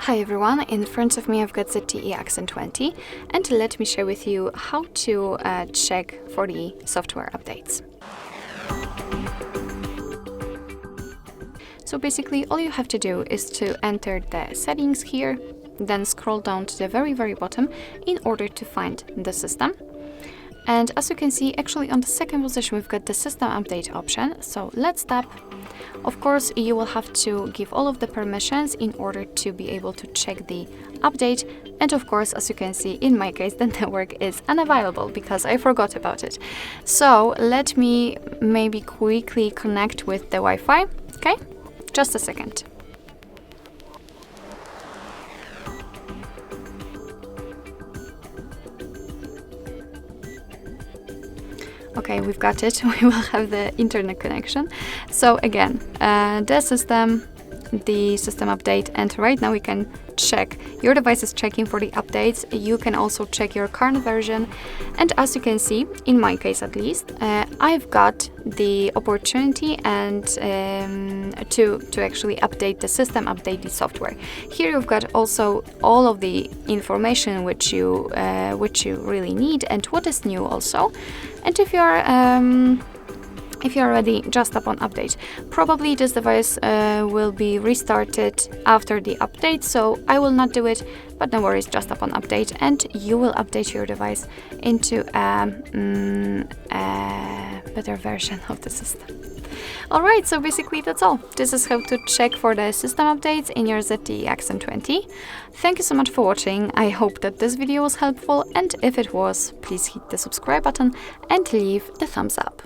Hi everyone, in front of me I've got ZTE Axon 20 and let me share with you how to check for the software updates. So basically all you have to do is to enter the settings here, then scroll down to the very bottom in order to find the system. And as you can see, actually on the second position we've got the system update option, so let's tap. Of course, you will have to give all of the permissions in order to be able to check the update. And of course, as you can see, in my case, the network is unavailable because I forgot about it. So let me maybe quickly connect with the Wi-Fi. Okay, just a second. Okay, we've got it. We will have the internet connection. So again, the system update, and right now we can check. Your device is checking for the updates. You can also check your current version. And as you can see, in my case at least, I've got the opportunity and to actually update the system, update the software. Here you've got also all of the information which you really need and what is new also. And if you're ready, just tap on update. Probably this device will be restarted after the update, so I will not do it, but no worries, just tap on update and you will update your device into a better version of the system. Alright, so basically that's all. This is how to check for the system updates in your ZTE Axon 20. Thank you so much for watching. I hope that this video was helpful, and if it was, please hit the subscribe button and leave the thumbs up.